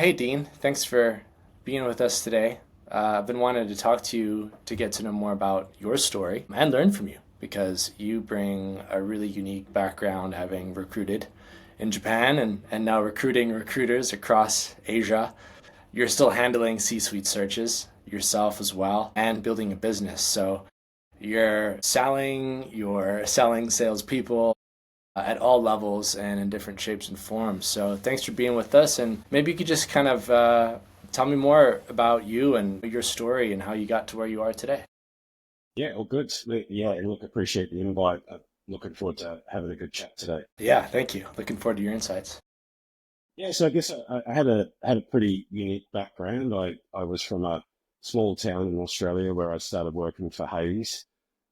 Hey Dean, thanks for being with us today. I've been wanting to talk to you to get to know more about your story and learn from you because you bring a really unique background having recruited in Japan and now recruiting recruiters across Asia. You're still handling C-suite searches yourself as well and building a business. So you're selling salespeople at all levels and in different shapes and forms. So thanks for being with us. And maybe you could just kind of tell me more about you and your story and how you got to where you are today. Yeah, all good. Yeah, and look, appreciate the invite. I'm looking forward to having a good chat today. Yeah, thank you. Looking forward to your insights. Yeah, so I guess I had a pretty unique background. I was from a small town in Australia where I started working for Hayes.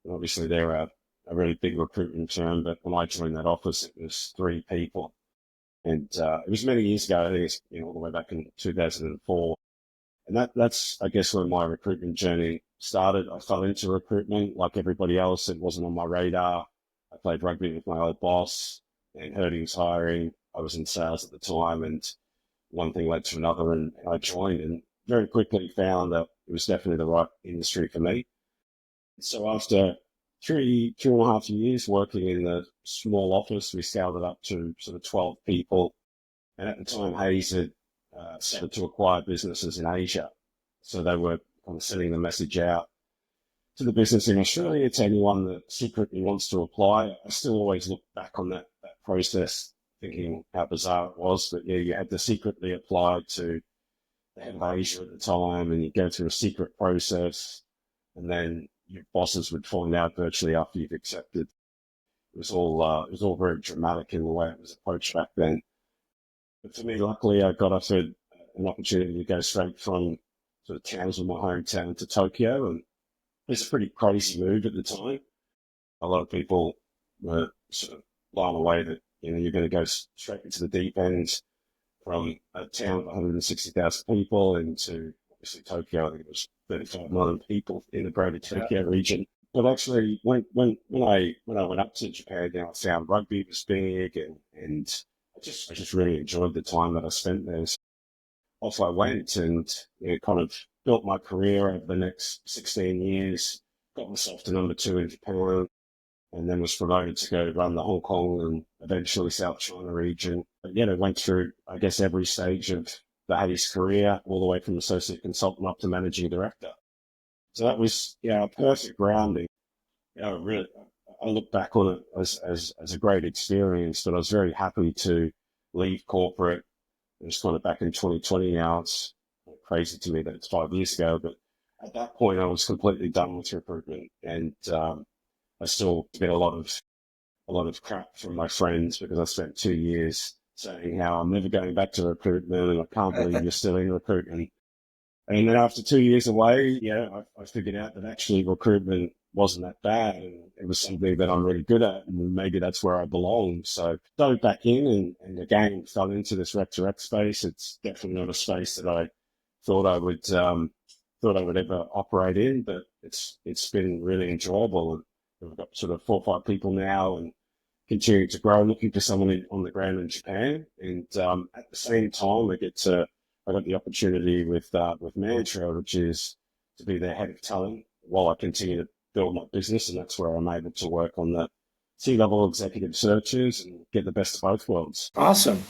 And obviously, they're a really big recruitment firm, but when I joined that office, it was three people, and it was many years ago. I think it's all the way back in 2004. And that's, I guess, where my recruitment journey started. I fell into recruitment like everybody else. It wasn't on my radar. I played rugby with my old boss and heard he was hiring. I was in sales at the time, and one thing led to another, and I joined and very quickly found that it was definitely the right industry for me. So after two and a half years working in the small office, we scaled it up to sort of 12 people. And at the time, Hayes had started to acquire businesses in Asia. So they were kind of sending the message out to the business in Australia to anyone that secretly wants to apply. I still always look back on that process, thinking how bizarre it was. But yeah, you had to secretly apply to the head of Asia at the time, and you go through a secret process, and then your bosses would find out virtually after you've accepted. It was all very dramatic in the way it was approached back then. But for me, luckily, I got offered an opportunity to go straight from sort of towns in my hometown to Tokyo, and it's a pretty crazy move at the time. A lot of people were sort of blown away that you're going to go straight into the deep end from a town of 160,000 people into obviously Tokyo. I think it was 35 million people in the greater Yeah. Tokyo region. But actually, when I went up to Japan, I found rugby was big, and I just really enjoyed the time that I spent there. So off I went, and kind of built my career over the next 16 years. Got myself to number two in Japan, and then was promoted to go run the Hong Kong and eventually South China region. But I went through, I guess, every stage of the Hayes career, all the way from associate consultant up to managing director. So that was, a perfect grounding. Really, I look back on it as a great experience, but I was very happy to leave corporate. It's kind of back in 2020 now. It's crazy to me that it's 5 years ago, but at that point I was completely done with recruitment, and I still get a lot of crap from my friends because I spent 2 years saying how I'm never going back to recruitment and I can't believe you're still in recruitment. And then after 2 years away, I figured out that actually recruitment wasn't that bad, and it was something that I'm really good at, and maybe that's where I belong. So dove back in, and again fell into this rec to rec space. It's definitely not a space that I thought I would ever operate in, but it's been really enjoyable. And we've got sort of 4 or 5 people now, and continuing to grow, looking for someone on the ground in Japan. And at the same time, I got the opportunity with Mantra, which is to be their head of talent while I continue to build my business, and that's where I'm able to work on the C-level executive searches and get the best of both worlds. Awesome.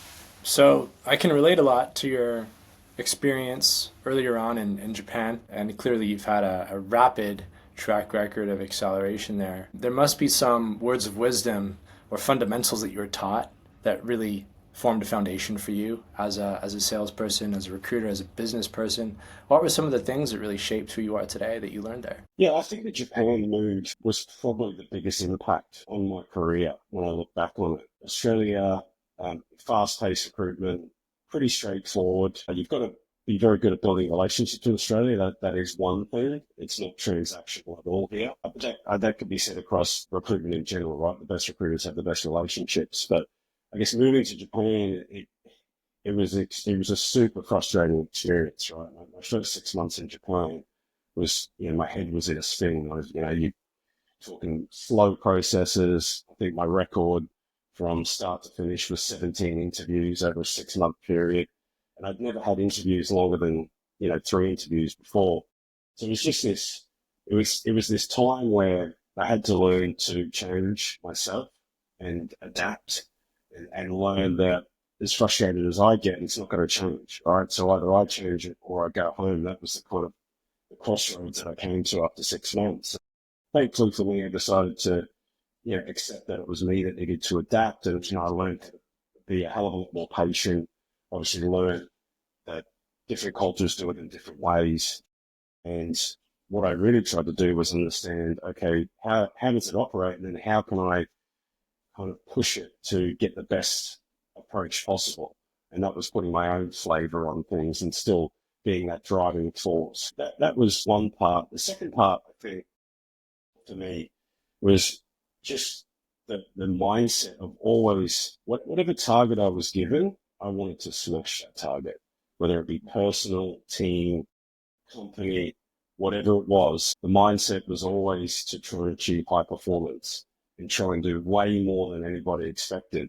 So I can relate a lot to your experience earlier on in Japan, and clearly you've had a rapid track record of acceleration there. There must be some words of wisdom or fundamentals that you were taught that really formed a foundation for you as a salesperson, as a recruiter, as a business person. What were some of the things that really shaped who you are today that you learned there? Yeah, I think the Japan move was probably the biggest impact on my career when I look back on it. Australia, fast-paced recruitment, pretty straightforward. You've got to be very good at building relationships in Australia. That is one thing. It's not transactional at all here. But that could be said across recruitment in general, right? The best recruiters have the best relationships. But I guess moving to Japan, it was a super frustrating experience, right? My first 6 months in Japan was, my head was in a spin. I was, you talking slow processes. I think my record from start to finish was 17 interviews over a 6 month period. and I'd never had interviews longer than, 3 interviews before. So it was just this, it was this time where I had to learn to change myself and adapt and learn that as frustrated as I get, it's not going to change. All right. So either I change it or I go home. That was the kind of the crossroads that I came to after 6 months. Thankfully for me, I decided to, accept that it was me that needed to adapt. And, I learned to be a hell of a lot more patient, obviously learn that different cultures do it in different ways. And what I really tried to do was understand, okay, how does it operate? And then how can I kind of push it to get the best approach possible? And that was putting my own flavor on things and still being that driving force. That was one part. The second part, I think, for me was just the mindset of always, whatever target I was given, I wanted to smash that target, whether it be personal, team, company, whatever it was. The mindset was always to try and achieve high performance and try and do way more than anybody expected.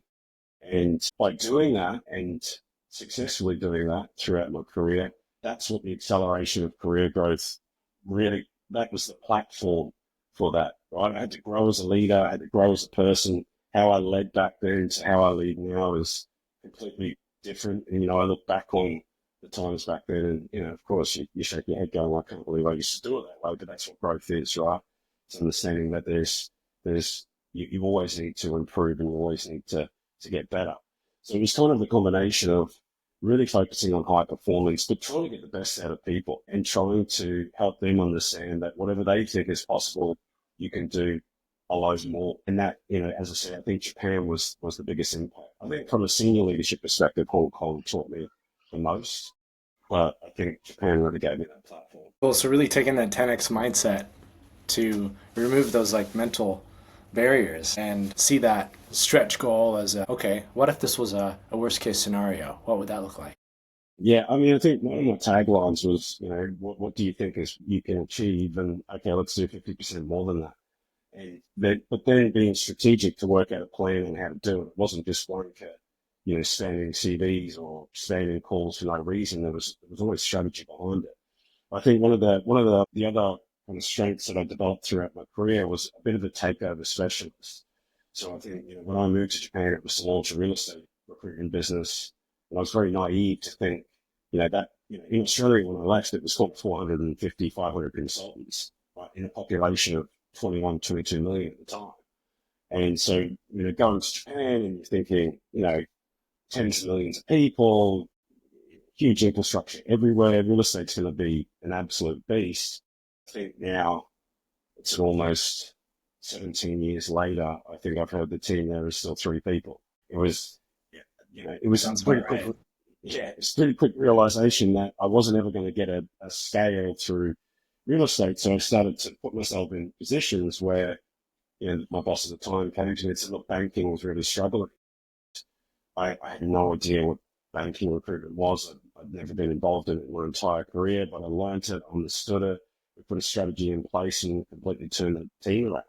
And by doing that and successfully doing that throughout my career, that's what the acceleration of career growth really, that was the platform for that, right? I had to grow as a leader. I had to grow as a person. How I led back then to how I lead now is completely different. And, I look back on the times back then and, of course you shake your head going, I can't believe I used to do it that way, but that's what growth is, right? It's understanding that you always need to improve and you always need to get better. So it was kind of the combination of really focusing on high performance, but trying to get the best out of people and trying to help them understand that whatever they think is possible, you can do a lot more. And that, as I said, I think Japan was the biggest impact. I think from a senior leadership perspective, Hong Kong taught me the most, but I think Japan really gave me that platform. Well, so really taking that 10x mindset to remove those like mental barriers and see that stretch goal as okay, what if this was a worst case scenario? What would that look like? Yeah, I mean, I think one of my taglines was, what do you think is you can achieve? And okay, let's do 50% more than that. But then being strategic to work out a plan and how to do it. It wasn't just blanket, standing CVs or standing calls for no reason. There was always strategy behind it. I think one of the other kind of strengths that I developed throughout my career was a bit of a takeover specialist. So I think, when I moved to Japan, it was to launch a real estate recruitment business. And I was very naive to think, in Australia when I left, it was called 450, 500 consultants, right, in a population of 21, 22 million at the time. And so, going to Japan and you're thinking, tens of millions of people, huge infrastructure everywhere, real estate's going to be an absolute beast. I think now it's almost 17 years later. I think I've heard the team there is still 3 people. It was, it was Sounds pretty about quick. right. Yeah, it's pretty quick realization that I wasn't ever going to get a scale through real estate. So I started to put myself in positions where, my boss at the time came to me and said, look, banking was really struggling. I had no idea what banking recruitment was. I'd never been involved in it in my entire career, but I learned it, understood it. We put a strategy in place and completely turned the team around.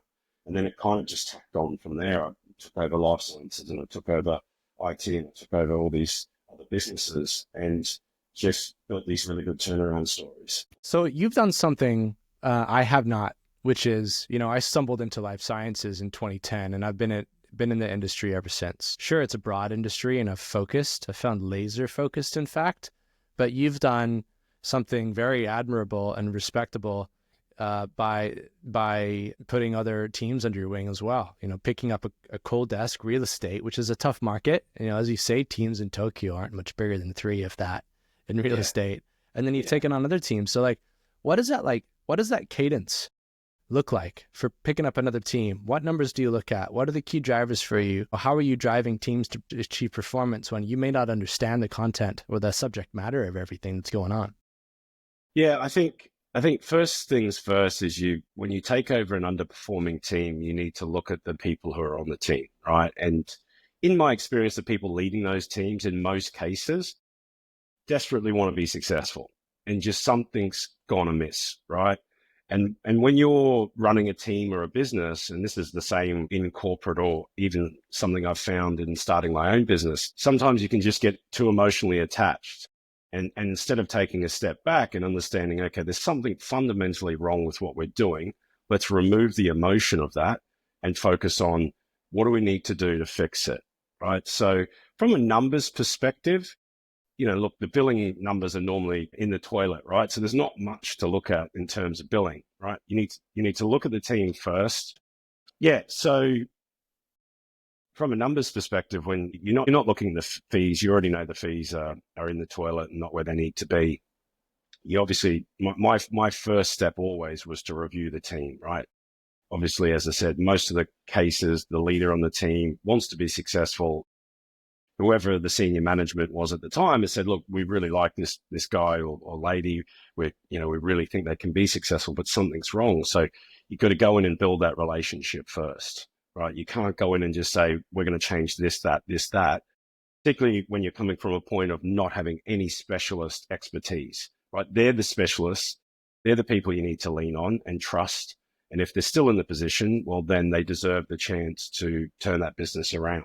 And then it kind of just tacked on from there. I took over life sciences and I took over IT and I took over all these other businesses and just built these really good turnaround stories. So you've done something I have not, which is, I stumbled into life sciences in 2010 and I've been in the industry ever since. Sure, it's a broad industry and I've found laser focused, in fact, but you've done something very admirable and respectable by putting other teams under your wing as well. Picking up a cold desk real estate, which is a tough market. As you say, teams in Tokyo aren't much bigger than 3, if that, in real estate. And then you've taken on other teams. So what is that like? What does that cadence look like for picking up another team? What numbers do you look at? What are the key drivers for you? How are you driving teams to achieve performance when you may not understand the content or the subject matter of everything that's going on? Yeah, I think first things first is when you take over an underperforming team, you need to look at the people who are on the team, right? And in my experience, the people leading those teams in most cases desperately want to be successful and just something's gone amiss, right? And when you're running a team or a business, and this is the same in corporate or even something I've found in starting my own business, sometimes you can just get too emotionally attached And instead of taking a step back and understanding, okay, there's something fundamentally wrong with what we're doing, let's remove the emotion of that and focus on what do we need to do to fix it, right? So from a numbers perspective, look, the billing numbers are normally in the toilet, right? So there's not much to look at in terms of billing, right? You need to look at the team first. Yeah. So from a numbers perspective, when you're not looking at the fees, you already know the fees are in the toilet and not where they need to be. You obviously, my first step always was to review the team, right? Obviously, as I said, most of the cases, the leader on the team wants to be successful. Whoever the senior management was at the time has said, look, we really like this guy or lady. We really think they can be successful, but something's wrong. So you've got to go in and build that relationship first, right? You can't go in and just say, we're going to change this, that, particularly when you're coming from a point of not having any specialist expertise, right? They're the specialists. They're the people you need to lean on and trust. And if they're still in the position, well, then they deserve the chance to turn that business around.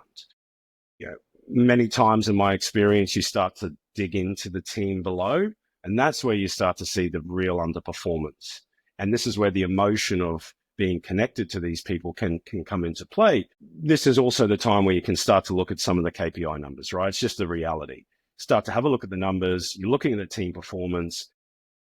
Many times in my experience, you start to dig into the team below, and that's where you start to see the real underperformance. And this is where the emotion of being connected to these people can come into play. This is also the time where you can start to look at some of the KPI numbers, right? It's just the reality. Start to have a look at the numbers. You're looking at the team performance,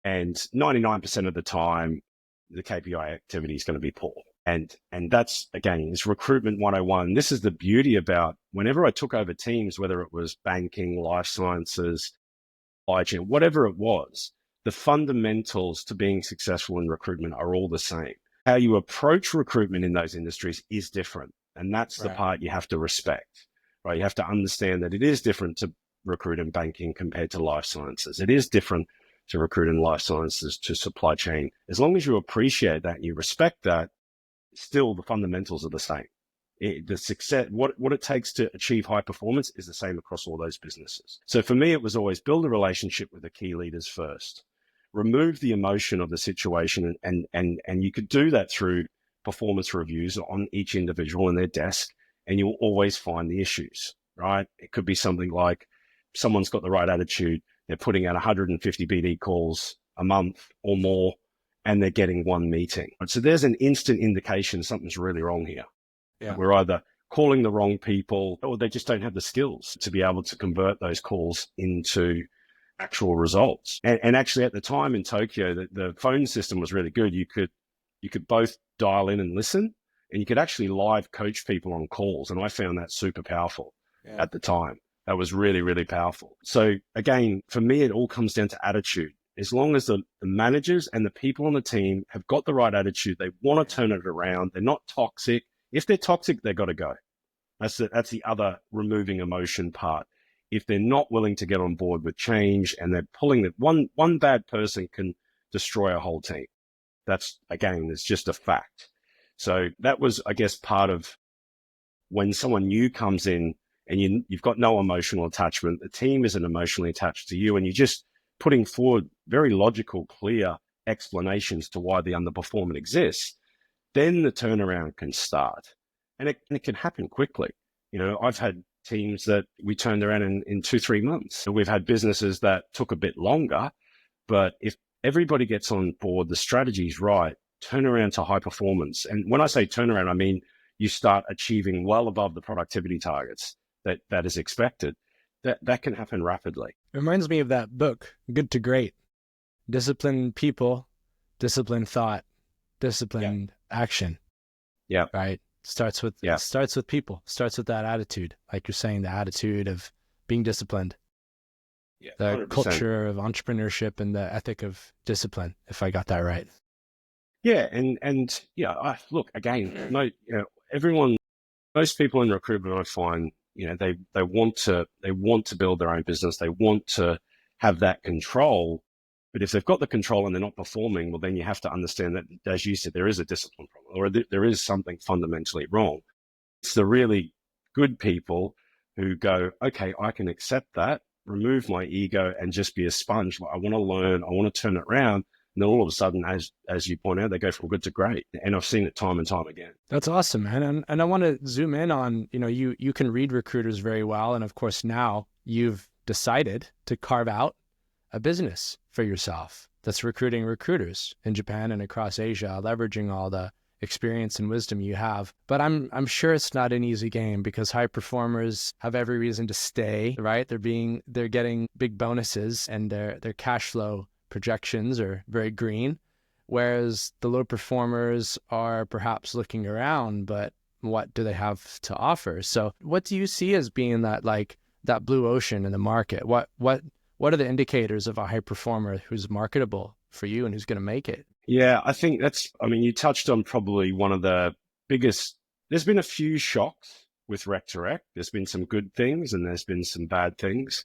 and 99% of the time, the KPI activity is going to be poor. And that's, again, it's recruitment 101. This is the beauty about whenever I took over teams, whether it was banking, life sciences, hygiene, whatever it was, the fundamentals to being successful in recruitment are all the same. How you approach recruitment in those industries is different. And that's the part you have to respect, right? You have to understand that it is different to recruit in banking compared to life sciences. It is different to recruit in life sciences to supply chain. As long as you appreciate that and you respect that, still the fundamentals are the same. The success, what it takes to achieve high performance is the same across all those businesses. So for me, it was always build a relationship with the key leaders first, remove the emotion of the situation. And you could do that through performance reviews on each individual in their desk, and you'll always find the issues, right? It could be something like someone's got the right attitude. They're putting out 150 BD calls a month or more, and they're getting one meeting. So there's an instant indication something's really wrong here. Yeah. We're either calling the wrong people or they just don't have the skills to be able to convert those calls into actual results. And actually at the time in Tokyo, the phone system was really good. You could both dial in and listen, and you could actually live coach people on calls. And I found that super powerful at the time. That was really, really powerful. So again, for me, it all comes down to attitude. As long as the managers and the people on the team have got the right attitude, they want to turn it around. They're not toxic. If they're toxic, they've got to go. That's the other removing emotion part. If they're not willing to get on board with change and they're pulling it, one bad person can destroy a whole team. That's, again, it's just a fact. So that was, I guess, part of when someone new comes in and you've got no emotional attachment. The team isn't emotionally attached to you, and you just putting forward very logical, clear explanations to why the underperformance exists, then the turnaround can start. And it can happen quickly. I've had teams that we turned around in 2-3 months. We've had businesses that took a bit longer, but if everybody gets on board, the strategy's right, turnaround to high performance. And when I say turnaround, I mean you start achieving well above the productivity targets that is expected. That can happen rapidly. It reminds me of that book, Good to Great. Disciplined people, disciplined thought, disciplined action. Yeah. Right? Starts with people, starts with that attitude. Like you're saying, the attitude of being disciplined. Yeah, the 100%. Culture of entrepreneurship and the ethic of discipline, if I got that right. Yeah. And look, again, everyone, most people in recruitment, I find, they want to build their own business. They want to have that control. But if they've got the control and they're not performing, well, then you have to understand that, as you said, there is a discipline problem, or there is something fundamentally wrong. It's the really good people who go, okay, I can accept that, remove my ego, and just be a sponge. Like, I want to learn, I want to turn it around. And then all of a sudden, as you point out, they go from good to great. And I've seen it time and time again. That's awesome, man. And I want to zoom in on, you can read recruiters very well. And of course, now you've decided to carve out a business for yourself that's recruiting recruiters in Japan and across Asia, leveraging all the experience and wisdom you have. But I'm sure it's not an easy game, because high performers have every reason to stay, right? They're getting big bonuses, and their cash flow projections are very green, whereas the low performers are perhaps looking around, but what do they have to offer? So what do you see as being that blue ocean in the market? What are the indicators of a high performer who's marketable for you and who's going to make it? Yeah, I think you touched on probably one of the biggest. There's been a few shocks with rec to rec. There's been some good things and there's been some bad things.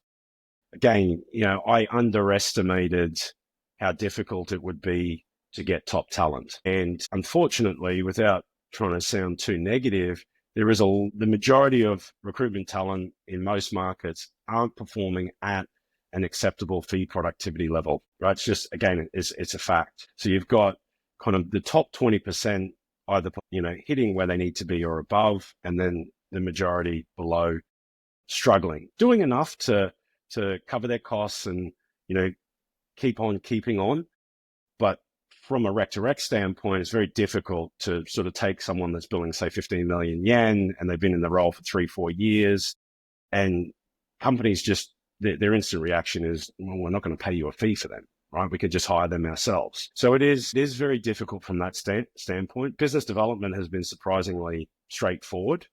Again, I underestimated how difficult it would be to get top talent. And unfortunately, without trying to sound too negative, the majority of recruitment talent in most markets aren't performing at an acceptable fee productivity level, right? It's just, again, it's a fact. So you've got kind of the top 20% either, hitting where they need to be or above, and then the majority below, struggling, doing enough to cover their costs and, keep on keeping on. But from a rec to rec standpoint, it's very difficult to sort of take someone that's billing, say, 15 million yen, and they've been in the role for 3-4 years, and companies just, their instant reaction is, well, we're not going to pay you a fee for them, right? We could just hire them ourselves. So it is very difficult from that standpoint. Business development has been surprisingly straightforward.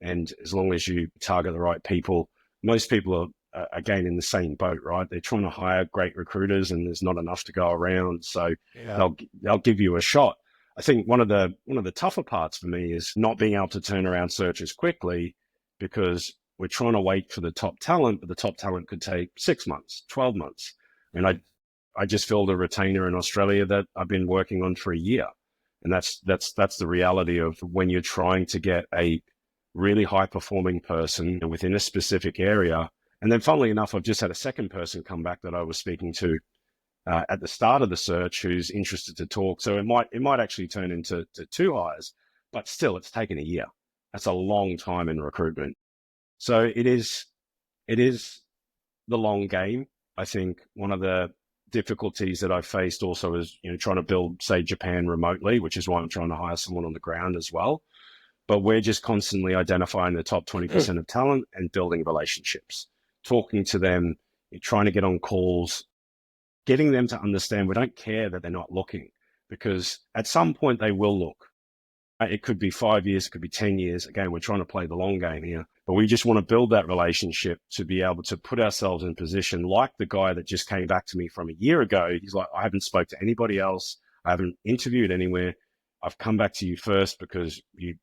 And as long as you target the right people, most people are, again, in the same boat, right? They're trying to hire great recruiters and there's not enough to go around. So they'll give you a shot. I think one of the tougher parts for me is not being able to turn around searches quickly, because we're trying to wait for the top talent, but the top talent could take 6 months, 12 months. And I just filled a retainer in Australia that I've been working on for a year. And that's the reality of when you're trying to get a really high performing person within a specific area. And then funnily enough, I've just had a second person come back that I was speaking to at the start of the search who's interested to talk. So it might actually turn into 2 hires, but still it's taken a year. That's a long time in recruitment. So it is the long game. I think one of the difficulties that I've faced also is, trying to build, say, Japan remotely, which is why I'm trying to hire someone on the ground as well. But we're just constantly identifying the top 20% of talent and building relationships, talking to them, trying to get on calls, getting them to understand we don't care that they're not looking, because at some point they will look. It could be 5 years, it could be 10 years. Again, we're trying to play the long game here, but we just want to build that relationship to be able to put ourselves in position, like the guy that just came back to me from a year ago. He's like, I haven't spoke to anybody else. I haven't interviewed anywhere. I've come back to you first because you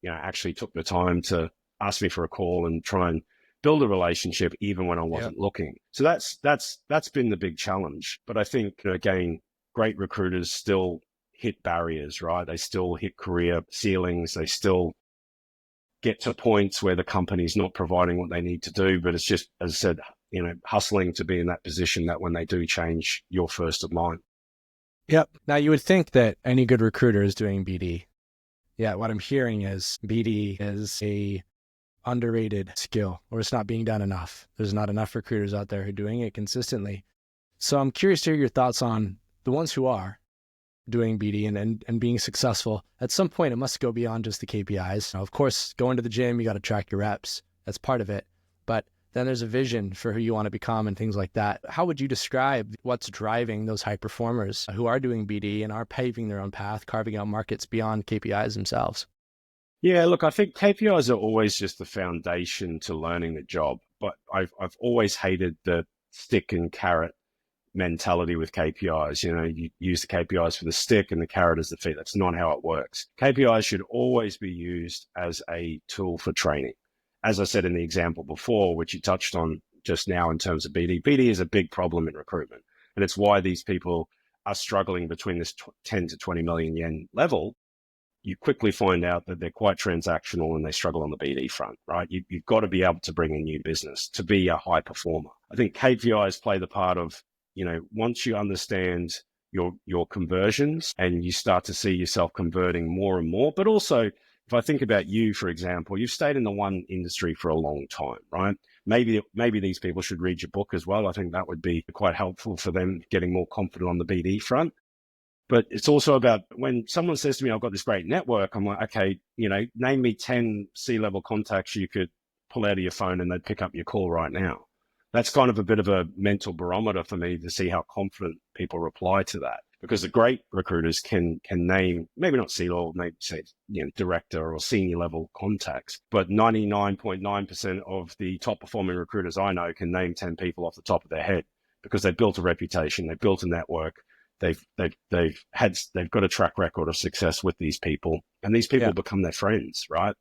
actually took the time to ask me for a call and try and build a relationship even when I wasn't looking. So that's been the big challenge. But I think, again, great recruiters still hit barriers, right? They still hit career ceilings. They still get to points where the company's not providing what they need to do. But it's just, as I said, hustling to be in that position that when they do change, you're first of mind. Yep. Now, you would think that any good recruiter is doing BD. Yeah, what I'm hearing is BD is a underrated skill, or it's not being done enough. There's not enough recruiters out there who are doing it consistently. So I'm curious to hear your thoughts on the ones who are doing BD and being successful. At some point, it must go beyond just the KPIs. Now, of course, going to the gym, you got to track your reps. That's part of it. But then there's a vision for who you want to become and things like that. How would you describe what's driving those high performers who are doing BD and are paving their own path, carving out markets beyond KPIs themselves? Yeah, look, I think KPIs are always just the foundation to learning the job, but I've always hated the stick and carrot mentality with KPIs. You use the KPIs for the stick and the carrot as the feet. That's not how it works. KPIs should always be used as a tool for training. As I said in the example before, which you touched on just now in terms of BD, BD is a big problem in recruitment. And it's why these people are struggling between this 10 to 20 million yen level. You quickly find out that they're quite transactional and they struggle on the BD front, right? You've got to be able to bring in new business to be a high performer. I think KPIs play the part of, once you understand your conversions and you start to see yourself converting more and more, but also If I think about you, for example, you've stayed in the one industry for a long time, right? Maybe these people should read your book as well. I think that would be quite helpful for them getting more confident on the BD front. But it's also about when someone says to me, I've got this great network, I'm like, okay, name me 10 C-level contacts you could pull out of your phone and they'd pick up your call right now. That's kind of a bit of a mental barometer for me to see how confident people reply to that. Because the great recruiters can name, maybe not C-level, maybe say, director or senior level contacts, but 99.9% of the top performing recruiters I know can name 10 people off the top of their head because they've built a reputation, they've built a network, they've got a track record of success with these people, and these people become their friends, right?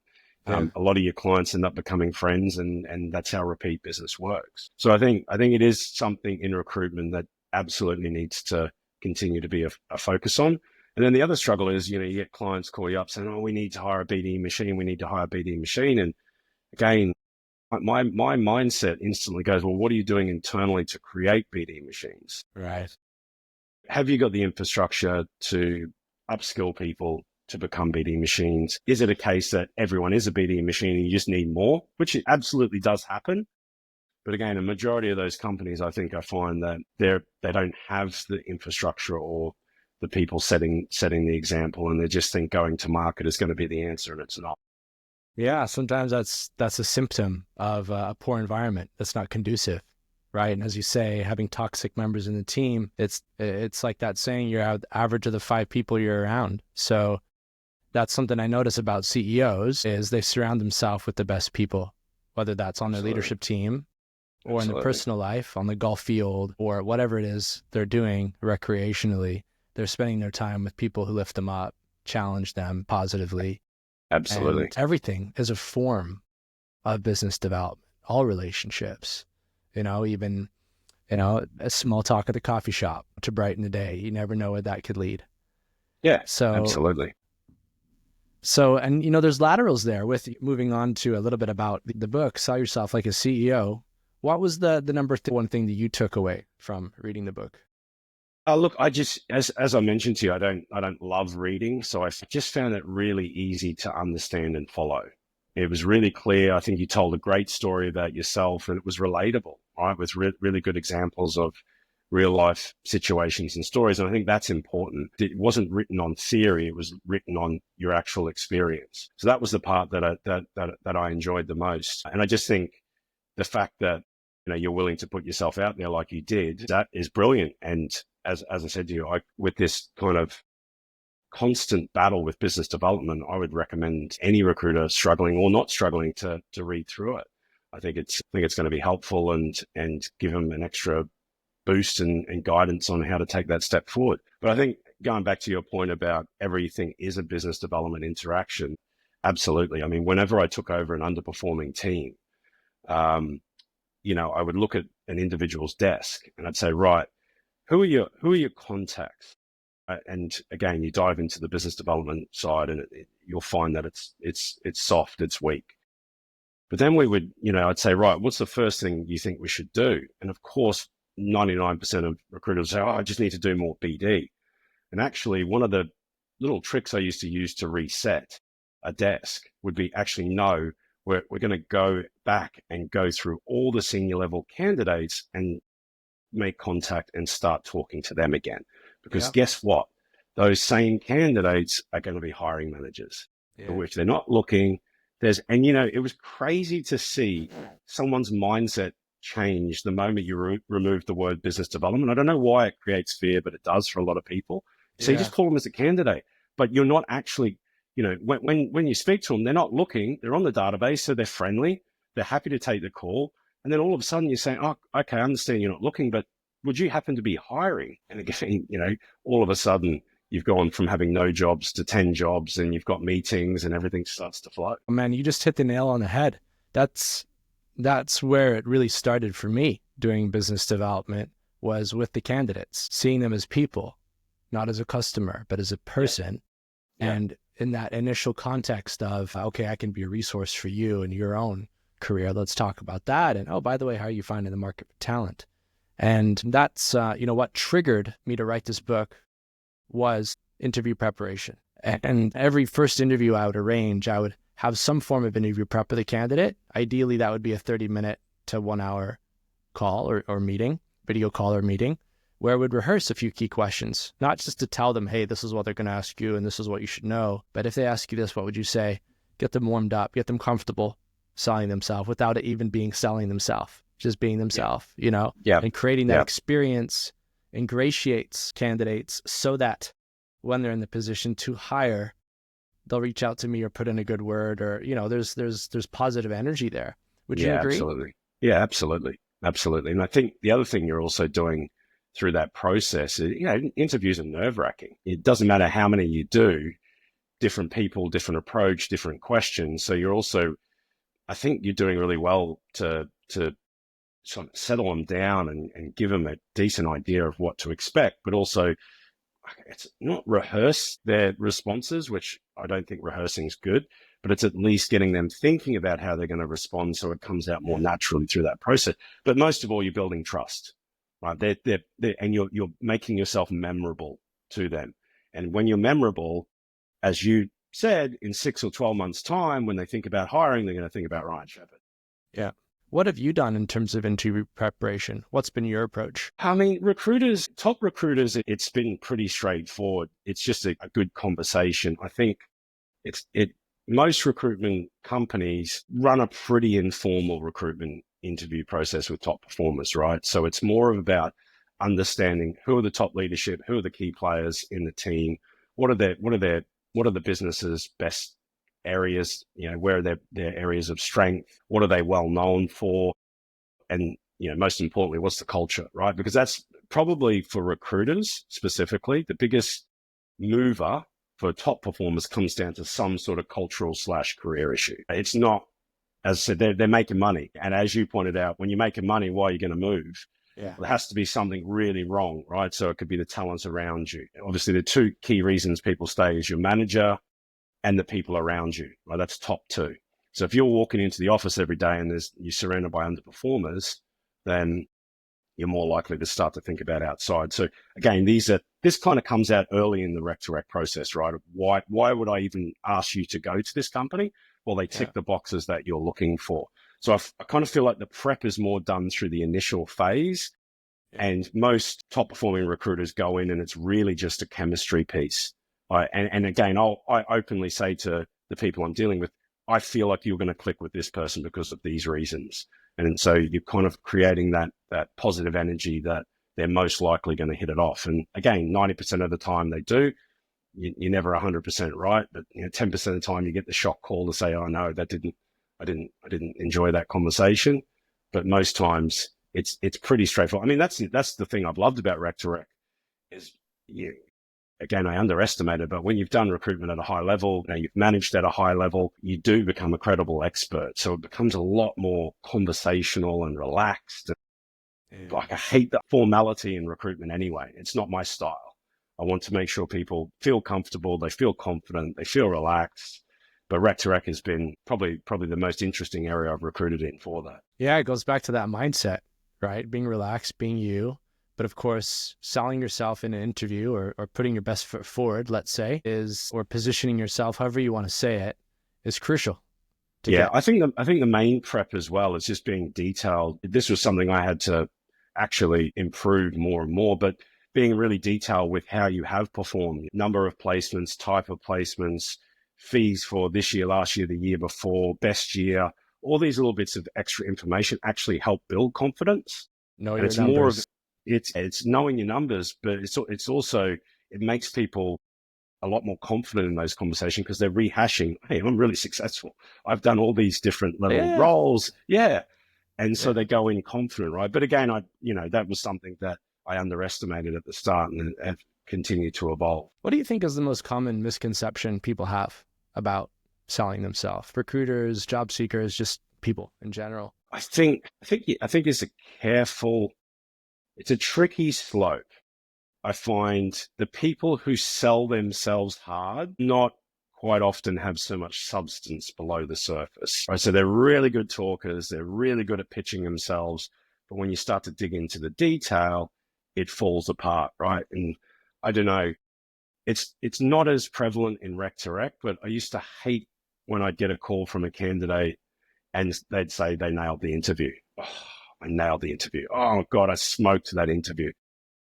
A lot of your clients end up becoming friends, and that's how repeat business works. So I think it is something in recruitment that absolutely needs to continue to be a focus on. And then the other struggle is, you get clients call you up saying, oh, we need to hire a BD machine. We need to hire a BD machine. And again, my mindset instantly goes, well, what are you doing internally to create BD machines? Right. Have you got the infrastructure to upskill people to become BD machines? Is it a case that everyone is a BD machine and you just need more, which it absolutely does happen? But again, a majority of those companies, I find that they don't have the infrastructure or the people setting the example, and they just think going to market is going to be the answer, and it's not. Yeah, sometimes that's a symptom of a poor environment that's not conducive, right? And as you say, having toxic members in the team, it's like that saying, you're the average of the 5 people you're around. So that's something I notice about CEOs is they surround themselves with the best people, whether that's on their leadership team or in their personal life, on the golf field, or whatever it is they're doing recreationally. They're spending their time with people who lift them up, challenge them positively. Absolutely. And everything is a form of business development, all relationships, even, a small talk at the coffee shop to brighten the day. You never know where that could lead. Yeah, so absolutely. So, and there's laterals there with moving on to a little bit about the book, Sell Yourself Like a CEO. What was the number one thing that you took away from reading the book? Look, I just, as I mentioned to you, I don't love reading. So I just found it really easy to understand and follow. It was really clear. I think you told a great story about yourself, and it was relatable, right? With really good examples of real life situations and stories. And I think that's important. It wasn't written on theory. It was written on your actual experience. So that was the part that I enjoyed the most. And I just think the fact that, you're willing to put yourself out there like you did, that is brilliant. And as I said to you, with this kind of constant battle with business development, I would recommend any recruiter struggling or not struggling to read through it. I think it's going to be helpful and give them an extra boost and guidance on how to take that step forward. But I think going back to your point about everything is a business development interaction, absolutely. I mean, whenever I took over an underperforming team, I would look at an individual's desk and I'd say, right, who are your contacts? And again, you dive into the business development side, and you'll find that it's soft, it's weak. But then we would, I'd say, right, what's the first thing you think we should do? And of course, 99% of recruiters say, oh, I just need to do more BD. And actually, one of the little tricks I used to use to reset a desk would be actually we're going to go back and go through all the senior level candidates and make contact and start talking to them again. Because guess what? Those same candidates are going to be hiring managers, for which they're not looking. It was crazy to see someone's mindset change the moment you remove the word business development. I don't know why it creates fear, but it does for a lot of people. So you just call them as a candidate, but you're not actually, when you speak to them, they're not looking, they're on the database, so they're friendly, they're happy to take the call. And then all of a sudden you're saying, oh, okay, I understand you're not looking, but would you happen to be hiring? And again, all of a sudden you've gone from having no jobs to 10 jobs, and you've got meetings and everything starts to flow. Man, you just hit the nail on the head. That's where it really started for me doing business development, was with the candidates, seeing them as people, not as a customer, but as a person. Yeah. And in that initial context of, okay, I can be a resource for you in your own career. Let's talk about that. And, oh, by the way, how are you finding the market for talent? And that's, what triggered me to write this book was interview preparation. And every first interview I would arrange, I would have some form of interview prep with a candidate. Ideally, that would be a 30-minute to 1 hour call or meeting, video call or meeting, where I would rehearse a few key questions, not just to tell them, hey, this is what they're going to ask you and this is what you should know. But if they ask you this, what would you say? Get them warmed up, get them comfortable selling themselves without it even being selling themselves, just being themselves, you know, and creating that experience ingratiates candidates so that when they're in the position to hire, they'll reach out to me or put in a good word, or, you know, there's positive energy there. Would you agree? Absolutely. Yeah, absolutely. Absolutely. And I think the other thing you're also doing through that process is, you know, interviews are nerve-wracking. It doesn't matter how many you do, different people, different approach, different questions. So you're also, I think you're doing really well to sort of settle them down and give them a decent idea of what to expect, but also it's not rehearse their responses, which I don't think rehearsing is good, but it's at least getting them thinking about how they're going to respond so it comes out more naturally through that process. But most of all, you're building trust, right? And you're making yourself memorable to them. And when you're memorable, as you said, in 6 or 12 months' time, when they think about hiring, they're going to think about Ryan Shepherd. Yeah. What have you done in terms of interview preparation? What's been your approach? I mean, top recruiters, it's been pretty straightforward. It's just a good conversation. I think most recruitment companies run a pretty informal recruitment interview process with top performers, right? So it's more about understanding who are the top leadership, who are the key players in the team, what are the business's best areas, you know, where are their areas of strength, what are they well known for, and, you know, most importantly, what's the culture, right? Because that's probably for recruiters specifically, the biggest mover for top performers comes down to some sort of cultural / career issue. It's not, as I said, they're making money. And as you pointed out, when you're making money, why are you going to move? Yeah. There has to be something really wrong, right? So it could be the talents around you. Obviously, the two key reasons people stay is your manager and the people around you, right? That's top two. So if you're walking into the office every day and you're surrounded by underperformers, then you're more likely to start to think about outside. So again, this kind of comes out early in the rec to rec process, right? Why would I even ask you to go to this company? Well, they tick the boxes that you're looking for. So I kind of feel like the prep is more done through the initial phase. And most top performing recruiters go in and it's really just a chemistry piece. And again, I openly say to the people I'm dealing with, I feel like you're going to click with this person because of these reasons. And so you're kind of creating that positive energy that they're most likely going to hit it off. And again, 90% of the time they do. You're never 100% right, but 10% of the time you get the shock call to say, "Oh no, I didn't enjoy that conversation." But most times it's pretty straightforward. I mean, that's the thing I've loved about Rec to Rec is again, I underestimate it, but when you've done recruitment at a high level, you've managed at a high level, you do become a credible expert. So it becomes a lot more conversational and relaxed. Like I hate the formality in recruitment anyway. It's not my style. I want to make sure people feel comfortable, they feel confident, they feel relaxed. But Rec to Rec has been probably the most interesting area I've recruited in for that. Yeah, it goes back to that mindset, right? Being relaxed, being you. But of course, selling yourself in an interview or putting your best foot forward, let's say, or positioning yourself, however you want to say it, is crucial. I think the main prep as well is just being detailed. This was something I had to actually improve more and more, but being really detailed with how you have performed, number of placements, type of placements, fees for this year, last year, the year before, best year, all these little bits of extra information actually help build confidence. Know and your it's numbers. more of it's knowing your numbers, but it's also, it makes people a lot more confident in those conversations because they're rehashing, hey, I'm really successful. I've done all these different level roles. Yeah. And so they go in confident, right? But again, that was something that I underestimated at the start and continued to evolve. What do you think is the most common misconception people have about selling themselves? Recruiters, job seekers, just people in general? I think it's a tricky slope. I find the people who sell themselves hard not quite often have so much substance below the surface. Right? So they're really good talkers. They're really good at pitching themselves. But when you start to dig into the detail, it falls apart, right? And I don't know, it's not as prevalent in rec to rec, but I used to hate when I'd get a call from a candidate and they'd say they nailed the interview. Oh, I nailed the interview. Oh God, I smoked that interview.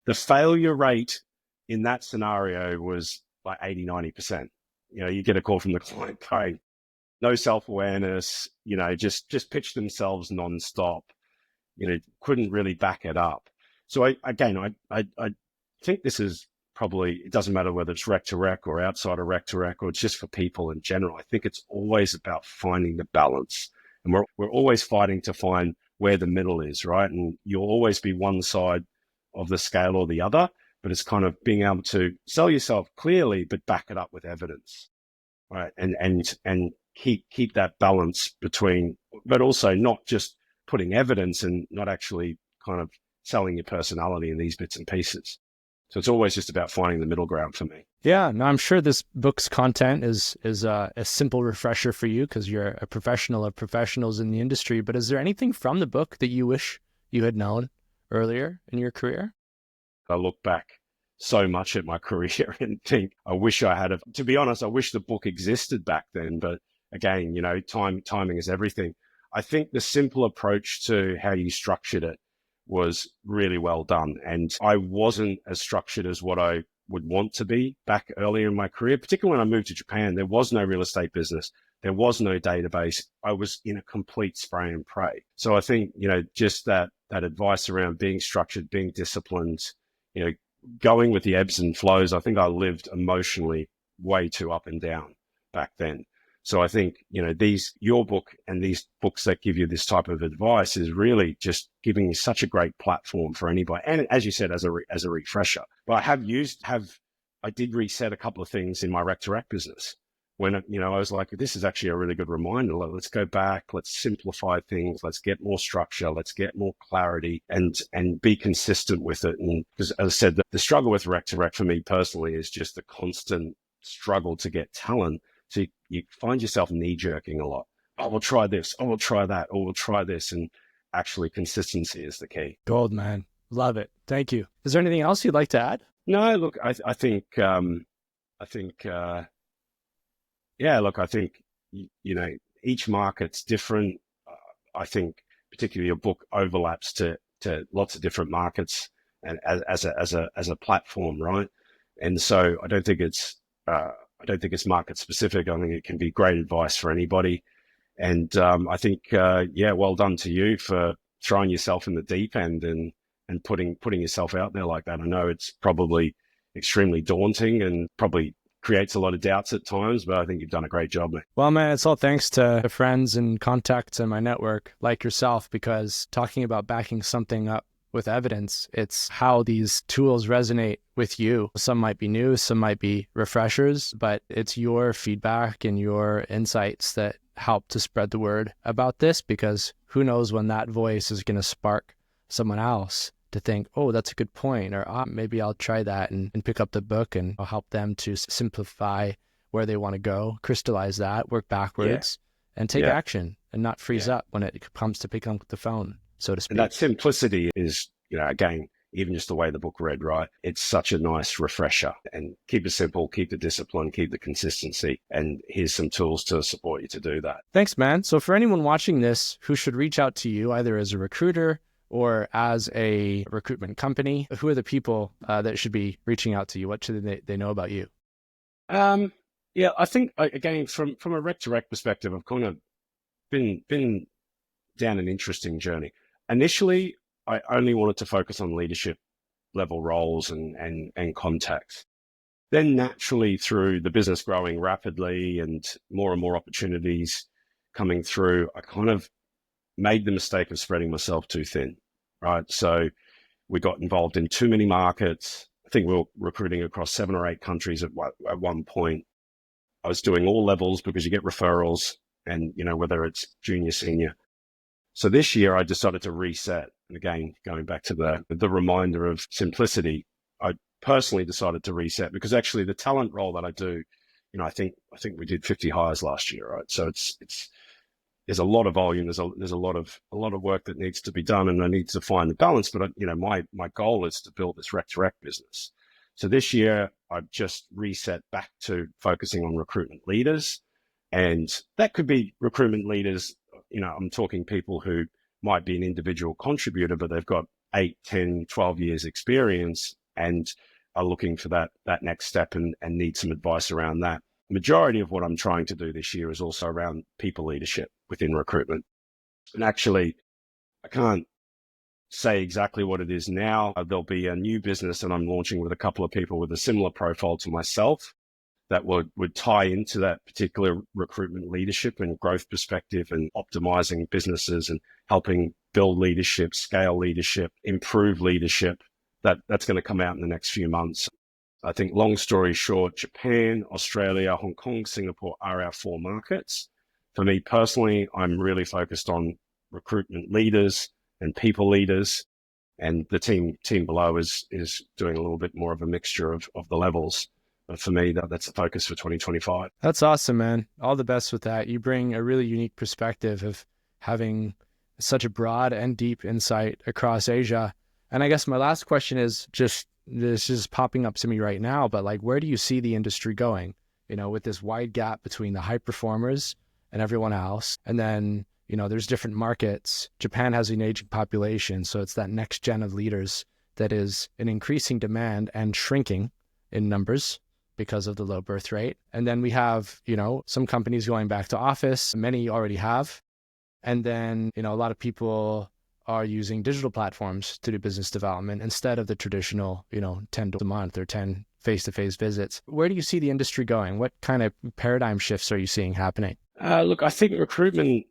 The failure rate in that scenario was like 80, 90%. You know, you get a call from the client going, no self-awareness, you know, just pitch themselves nonstop, you know, couldn't really back it up. So I think this is probably, it doesn't matter whether it's rec to rec or outside of rec to rec, or it's just for people in general. I think it's always about finding the balance. And we're always fighting to find where the middle is, right? And you'll always be one side of the scale or the other, but it's kind of being able to sell yourself clearly, but back it up with evidence, right? And keep that balance between, but also not just putting evidence and not actually kind of selling your personality in these bits and pieces. So it's always just about finding the middle ground for me. Yeah, no, I'm sure this book's content is a simple refresher for you because you're a professional of professionals in the industry. But is there anything from the book that you wish you had known earlier in your career? I look back so much at my career and think, I wish I had, to be honest, I wish the book existed back then. But again, you know, timing is everything. I think the simple approach to how you structured it was really well done. And I wasn't as structured as what I would want to be back earlier in my career, particularly when I moved to Japan. There was no real estate business. There was no database. I was in a complete spray and pray. So I think, you know, just that advice around being structured, being disciplined, you know, going with the ebbs and flows. I think I lived emotionally way too up and down back then. So I think, you know, your book and these books that give you this type of advice is really just giving you such a great platform for anybody. And as you said, as a refresher, but I did reset a couple of things in my rec to rec business when, you know, I was like, this is actually a really good reminder. Let's go back. Let's simplify things. Let's get more structure. Let's get more clarity and be consistent with it. And because as I said, the struggle with rec to rec for me personally is just the constant struggle to get talent. So you find yourself knee-jerking a lot. Oh, we'll try this. Oh, we'll try that. Oh, we'll try this. And actually, consistency is the key. Gold, man. Love it. Thank you. Is there anything else you'd like to add? No, look, I think, you know, each market's different. I think particularly your book overlaps to lots of different markets and as a platform, right? And so I don't think it's market specific. I think it can be great advice for anybody. And I think, well done to you for throwing yourself in the deep end and putting yourself out there like that. I know it's probably extremely daunting and probably creates a lot of doubts at times, but I think you've done a great job, mate. Well, man, it's all thanks to friends and contacts in my network like yourself, because talking about backing something up with evidence, it's how these tools resonate with you. Some might be new, some might be refreshers, but it's your feedback and your insights that help to spread the word about this, because who knows when that voice is going to spark someone else to think, oh, that's a good point, or maybe I'll try that and pick up the book, and I'll help them to simplify where they want to go, crystallize that, work backwards, and take action and not freeze up when it comes to picking up the phone, so to speak. And that simplicity is, you know, again, even just the way the book read, right? It's such a nice refresher. And keep it simple, keep the discipline, keep the consistency, and here's some tools to support you to do that. Thanks, man. So for anyone watching this who should reach out to you, either as a recruiter or as a recruitment company, who are the people that should be reaching out to you? What should they know about you? I think, again, from a rec to rec perspective, I've kind of been down an interesting journey. Initially, I only wanted to focus on leadership level roles and contacts. Then naturally, through the business growing rapidly and more opportunities coming through, I kind of made the mistake of spreading myself too thin, right? So we got involved in too many markets. I think we were recruiting across 7 or 8 countries at one point. I was doing all levels because you get referrals and, you know, whether it's junior, senior. So this year I decided to reset. And again, going back to the reminder of simplicity, I personally decided to reset because actually the talent role that I do, you know, I think we did 50 hires last year, right? So there's a lot of volume. There's a lot of work that needs to be done, and I need to find the balance. But you know, my goal is to build this rec to rec business. So this year, I've just reset back to focusing on recruitment leaders. And that could be recruitment leaders. I'm talking people who might be an individual contributor, but they've got 8, 10, 12 years experience and are looking for that next step and need some advice around that. The majority of what I'm trying to do this year is also around people leadership within recruitment. And actually, I can't say exactly what it is now. There'll be a new business that I'm launching with a couple of people with a similar profile to myself that would tie into that particular recruitment leadership and growth perspective and optimizing businesses and helping build leadership, scale leadership, improve leadership. That's going to come out in the next few months. I think, long story short, Japan, Australia, Hong Kong, Singapore are our 4 markets. For me personally, I'm really focused on recruitment leaders and people leaders, and the team below is doing a little bit more of a mixture of the levels. But for me, that's the focus for 2025. That's awesome, man. All the best with that. You bring a really unique perspective of having such a broad and deep insight across Asia. And I guess my last question is this is popping up to me right now, but like, where do you see the industry going? With this wide gap between the high performers and everyone else. And then, there's different markets. Japan has an aging population, so it's that next gen of leaders that is an increasing demand and shrinking in numbers because of the low birth rate. And then we have, some companies going back to office. Many already have. And then, a lot of people are using digital platforms to do business development instead of the traditional, 10 a month or 10 face-to-face visits. Where do you see the industry going? What kind of paradigm shifts are you seeing happening? Look, I think recruitment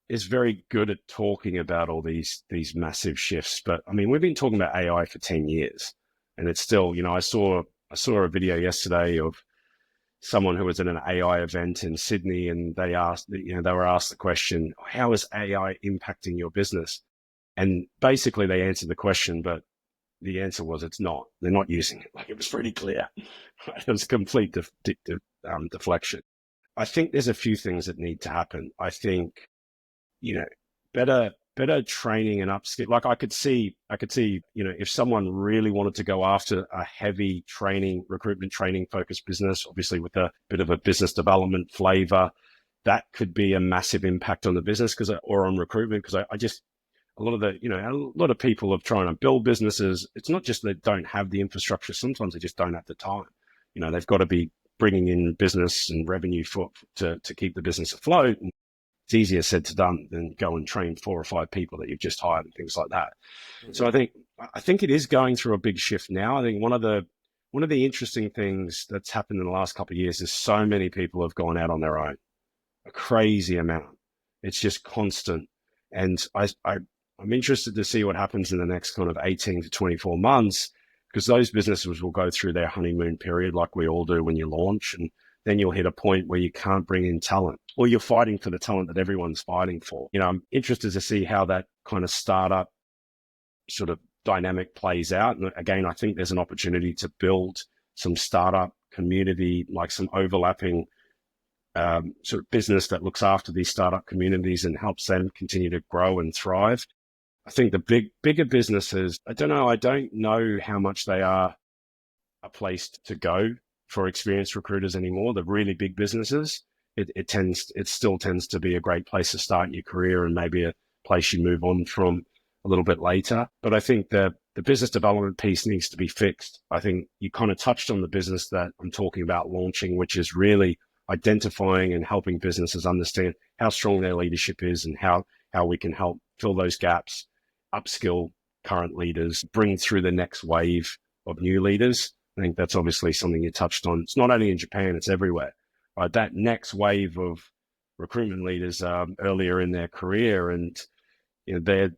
is very good at talking about all these massive shifts. But I mean, we've been talking about AI for 10 years. And it's still, I saw a video yesterday of someone who was at an AI event in Sydney, and they were asked the question, how is AI impacting your business? And basically they answered the question, but the answer was it's not. They're not using it. Like, it was pretty clear. It was complete deflection. I think there's a few things that need to happen. I think, better training and upskill. Like, I could see, if someone really wanted to go after a heavy recruitment training focused business, obviously with a bit of a business development flavor, that could be a massive impact on the business or on recruitment. Because I just, a lot of people are trying to build businesses. It's not just they don't have the infrastructure. Sometimes they just don't have the time. They've got to be bringing in business and revenue to keep the business afloat. And it's easier said to done than go and train 4 or 5 people that you've just hired and things like that. Mm-hmm. So I think it is going through a big shift now. I think one of the interesting things that's happened in the last couple of years is so many people have gone out on their own, a crazy amount. It's just constant. And I'm interested to see what happens in the next kind of 18 to 24 months, because those businesses will go through their honeymoon period like we all do when you launch. And then you'll hit a point where you can't bring in talent, or you're fighting for the talent that everyone's fighting for. I'm interested to see how that kind of startup sort of dynamic plays out. And again, I think there's an opportunity to build some startup community, like some overlapping sort of business that looks after these startup communities and helps them continue to grow and thrive. I think the bigger businesses, I don't know how much they are a place to go for experienced recruiters anymore. The really big businesses, it still tends to be a great place to start your career and maybe a place you move on from a little bit later. But I think the business development piece needs to be fixed. I think you kind of touched on the business that I'm talking about launching, which is really identifying and helping businesses understand how strong their leadership is and how we can help fill those gaps, upskill current leaders, bring through the next wave of new leaders. I think that's obviously something you touched on. It's not only in Japan, it's everywhere. Right? That next wave of recruitment leaders earlier in their career, and they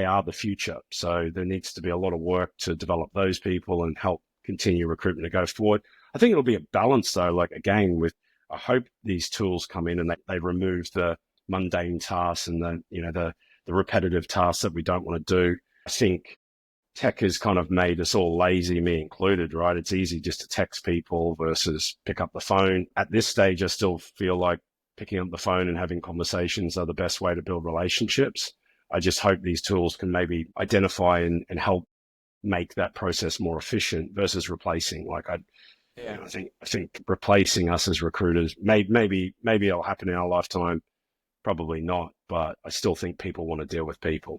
are the future. So there needs to be a lot of work to develop those people and help continue recruitment to go forward. I think it'll be a balance though. Like, again, I hope these tools come in and they remove the mundane tasks and the repetitive tasks that we don't want to do. I think tech has kind of made us all lazy, me included, right? It's easy just to text people versus pick up the phone. At this stage, I still feel like picking up the phone and having conversations are the best way to build relationships. I just hope these tools can maybe identify and help make that process more efficient versus replacing. Like Yeah. I think replacing us as recruiters, maybe it'll happen in our lifetime, probably not, but I still think people want to deal with people.